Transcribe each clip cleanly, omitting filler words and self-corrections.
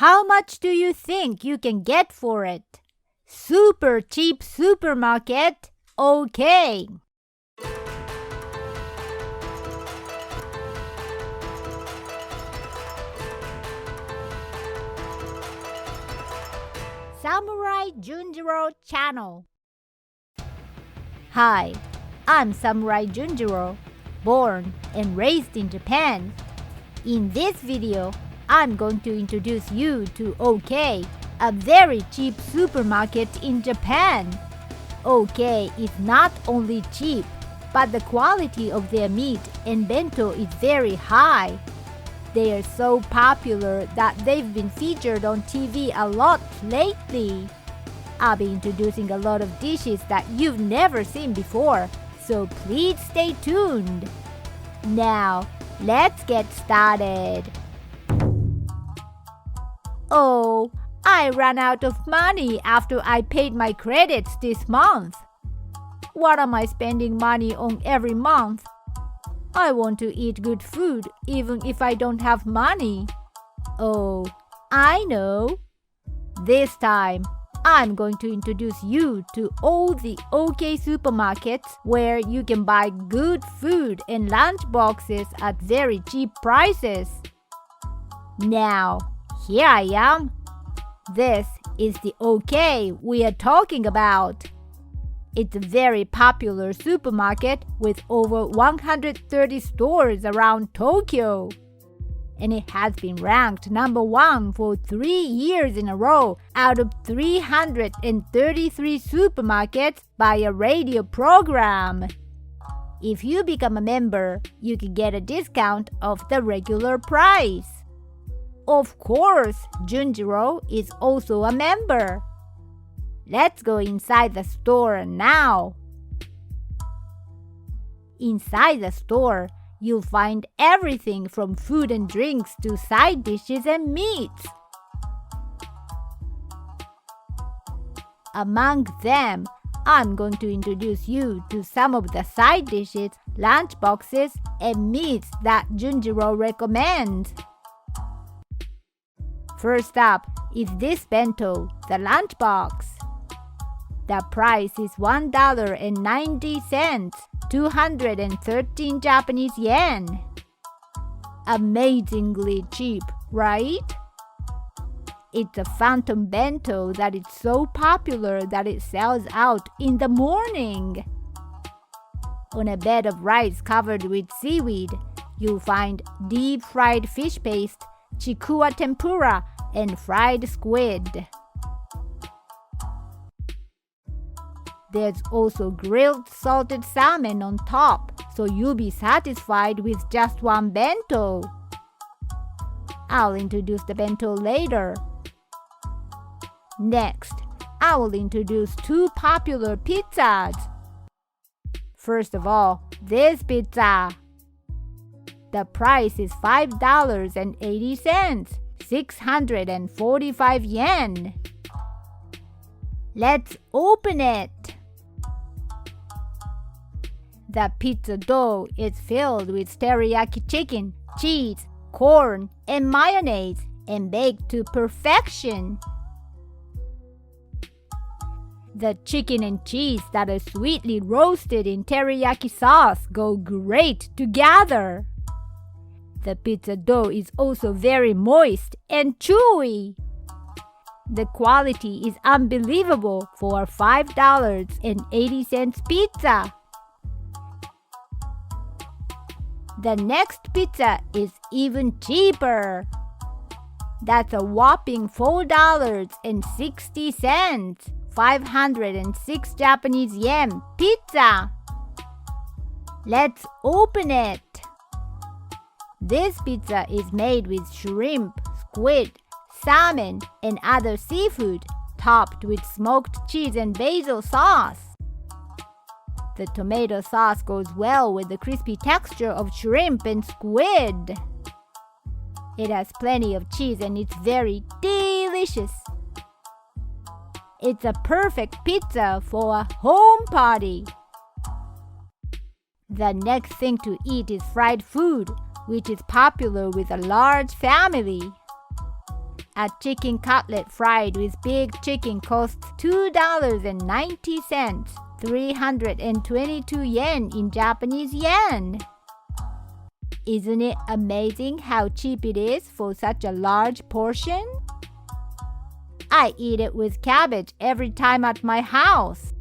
How much do you think you can get for it? Super cheap supermarket? Okay. Samurai Junjiro Channel. Hi, I'm Samurai Junjiro, born and raised in Japan. In this video, I'm going to introduce you to OK, a very cheap supermarket in Japan. OK is not only cheap, but the quality of their meat and bento is very high. They are so popular that they've been featured on TV a lot lately. I'll be introducing a lot of dishes that you've never seen before, so please stay tuned. Now, let's get started. Oh, I ran out of money after I paid my credits this month. What am I spending money on every month? I want to eat good food even if I don't have money. Oh, I know. This time, I'm going to introduce you to all the OK supermarkets where you can buy good food and lunch boxes at very cheap prices. Now, here I am. This is the OK we are talking about. It's a very popular supermarket with over 130 stores around Tokyo. And it has been ranked number 1 for 3 years in a row out of 333 supermarkets by a radio program. If you become a member, you can get a discount of the regular price. Of course, Junjiro is also a member. Let's go inside the store now. Inside the store, you'll find everything from food and drinks to side dishes and meats. Among them, I'm going to introduce you to some of the side dishes, lunch boxes, and meats that Junjiro recommends. First up is this bento, the lunch box. The price is $1.90, 213 Japanese yen. Amazingly cheap, right? It's a phantom bento that is so popular that it sells out in the morning. On a bed of rice covered with seaweed, you'll find deep-fried fish paste, chikuwa tempura, and fried squid. There's also grilled salted salmon on top, so you'll be satisfied with just one bento. I'll introduce the bento later. Next, I will introduce 2 popular pizzas. First of all, this pizza. The price is $5.80, 645 yen. Let's open it. The pizza dough is filled with teriyaki chicken, cheese, corn, and mayonnaise and baked to perfection. The chicken and cheese that are sweetly roasted in teriyaki sauce go great together. The pizza dough is also very moist and chewy. The quality is unbelievable for a $5.80 pizza. The next pizza is even cheaper. That's a whopping $4.60, 506 Japanese yen pizza. Let's open it. This pizza is made with shrimp, squid, salmon, and other seafood, topped with smoked cheese and basil sauce. The tomato sauce goes well with the crispy texture of shrimp and squid. It has plenty of cheese and it's very delicious. It's a perfect pizza for a home party. The next thing to eat is fried food, which is popular with a large family. A chicken cutlet fried with big chicken costs $2.90, 322 yen in Japanese yen. Isn't it amazing how cheap it is for such a large portion? I eat it with cabbage every time at my house.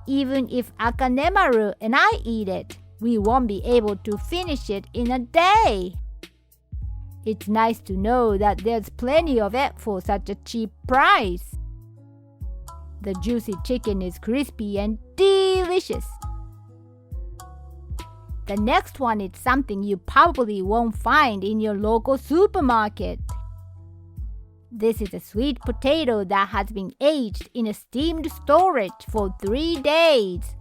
Even if Akanemaru and I eat it, we won't be able to finish it in a day. It's nice to know that there's plenty of it for such a cheap price. The juicy chicken is crispy and delicious. The next one is something you probably won't find in your local supermarket. This is a sweet potato that has been aged in a steamed storage for 3 days.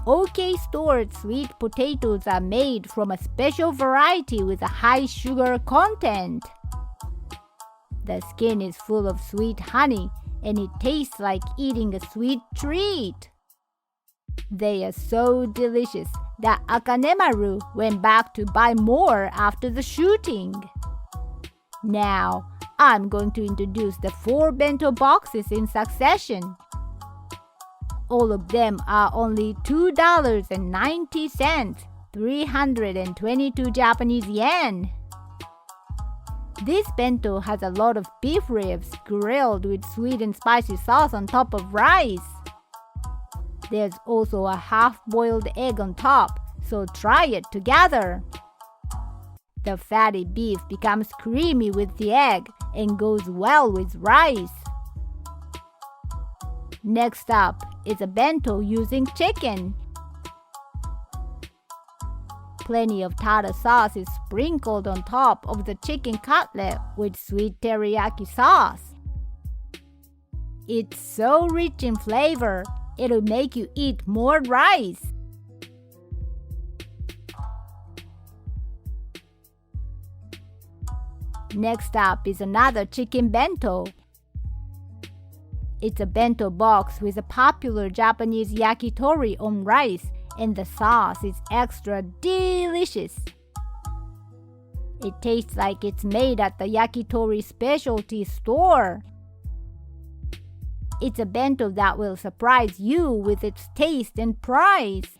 OK stored sweet potatoes are made from a special variety with a high sugar content. The skin is full of sweet honey and it tastes like eating a sweet treat. They are so delicious that Akanemaru went back to buy more after the shooting. Now, I'm going to introduce the 4 bento boxes in succession. All of them are only $2.90, 322 Japanese yen. This bento has a lot of beef ribs grilled with sweet and spicy sauce on top of rice. There's also a half-boiled egg on top, so try it together. The fatty beef becomes creamy with the egg and goes well with rice. Next up is a bento using chicken. Plenty of tartar sauce is sprinkled on top of the chicken cutlet with sweet teriyaki sauce. It's so rich in flavor, it'll make you eat more rice. Next up is another chicken bento. It's a bento box with a popular Japanese yakitori on rice, and the sauce is extra delicious. It tastes like it's made at the yakitori specialty store. It's a bento that will surprise you with its taste and price.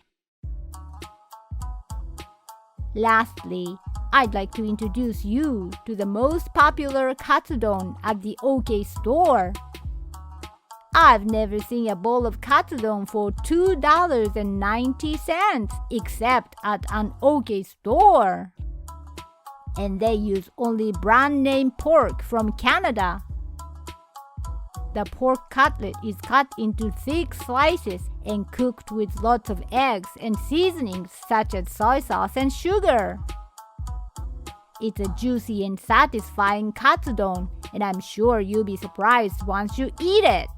Lastly, I'd like to introduce you to the most popular Katsudon at the OK store. I've never seen a bowl of Katsudon for $2.90 except at an OK store. And they use only brand name pork from Canada. The pork cutlet is cut into thick slices and cooked with lots of eggs and seasonings such as soy sauce and sugar. It's a juicy and satisfying Katsudon, and I'm sure you'll be surprised once you eat it.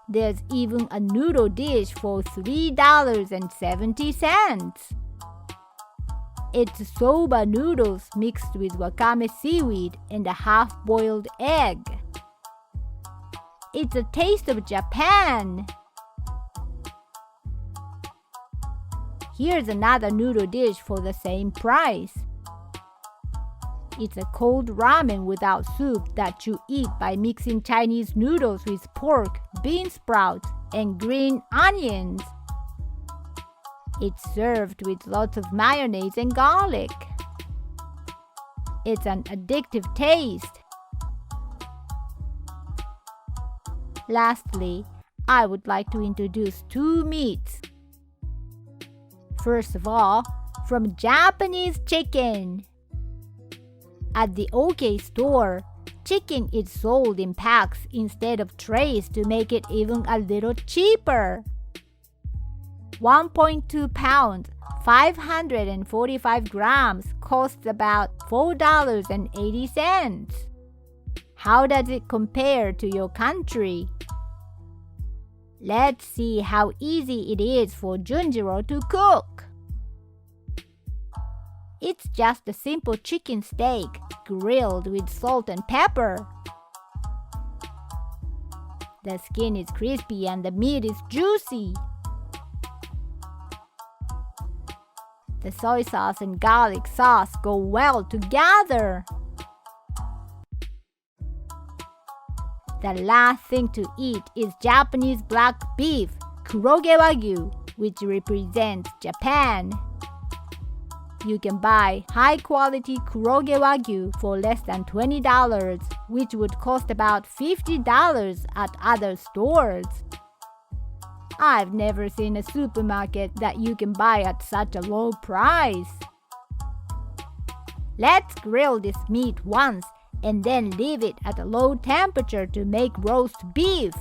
There's even a noodle dish for $3.70. It's soba noodles mixed with wakame seaweed and a half-boiled egg. It's a taste of Japan. Here's another noodle dish for the same price. It's a cold ramen without soup that you eat by mixing Chinese noodles with pork, bean sprouts, and green onions. It's served with lots of mayonnaise and garlic. It's an addictive taste. Lastly, I would like to introduce 2 meats. First of all, from Japanese chicken. At the OK store, chicken is sold in packs instead of trays to make it even a little cheaper. 1.2 pounds, 545 grams costs about $4.80. How does it compare to your country? Let's see how easy it is for Junjiro to cook. It's just a simple chicken steak grilled with salt and pepper. The skin is crispy and the meat is juicy. The soy sauce and garlic sauce go well together. The last thing to eat is Japanese black beef, Kuroge Wagyu, which represents Japan. You can buy high-quality Kuroge Wagyu for less than $20, which would cost about $50 at other stores. I've never seen a supermarket that you can buy at such a low price. Let's grill this meat once and then leave it at a low temperature to make roast beef.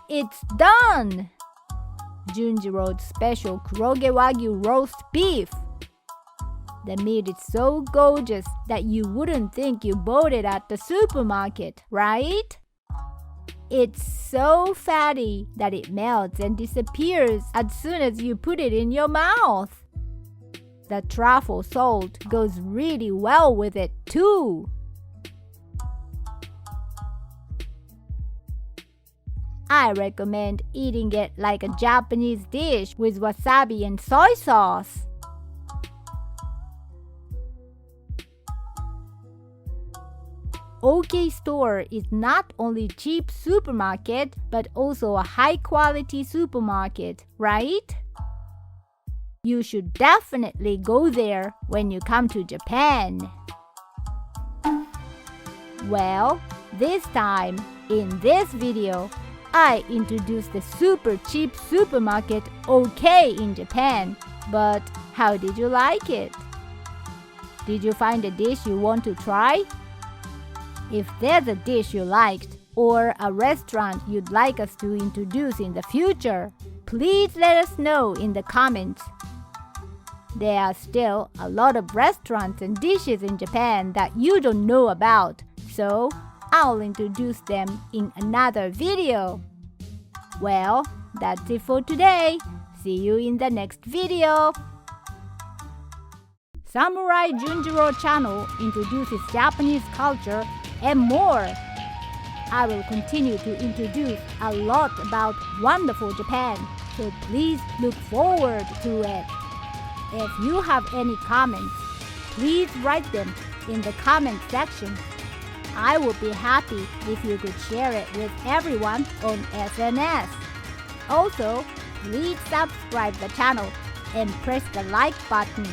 It's done! Junjiro's special Kuroge Wagyu roast beef. The meat is so gorgeous that you wouldn't think you bought it at the supermarket, right? It's so fatty that it melts and disappears as soon as you put it in your mouth. The truffle salt goes really well with it too. I recommend eating it like a Japanese dish with wasabi and soy sauce. OK Store is not only cheap supermarket but also a high-quality supermarket, right? You should definitely go there when you come to Japan. Well, this time, in this video, I introduced the super cheap supermarket OK in Japan, but how did you like it? Did you find a dish you want to try? If there's a dish you liked or a restaurant you'd like us to introduce in the future, please let us know in the comments. There are still a lot of restaurants and dishes in Japan that you don't know about, so I'll introduce them in another video. Well, that's it for today. See you in the next video. Samurai Junjiro Channel introduces Japanese culture and more. I will continue to introduce a lot about wonderful Japan, so please look forward to it. If you have any comments, please write them in the comment section. I would be happy if you could share it with everyone on SNS. Also, please subscribe the channel and press the like button.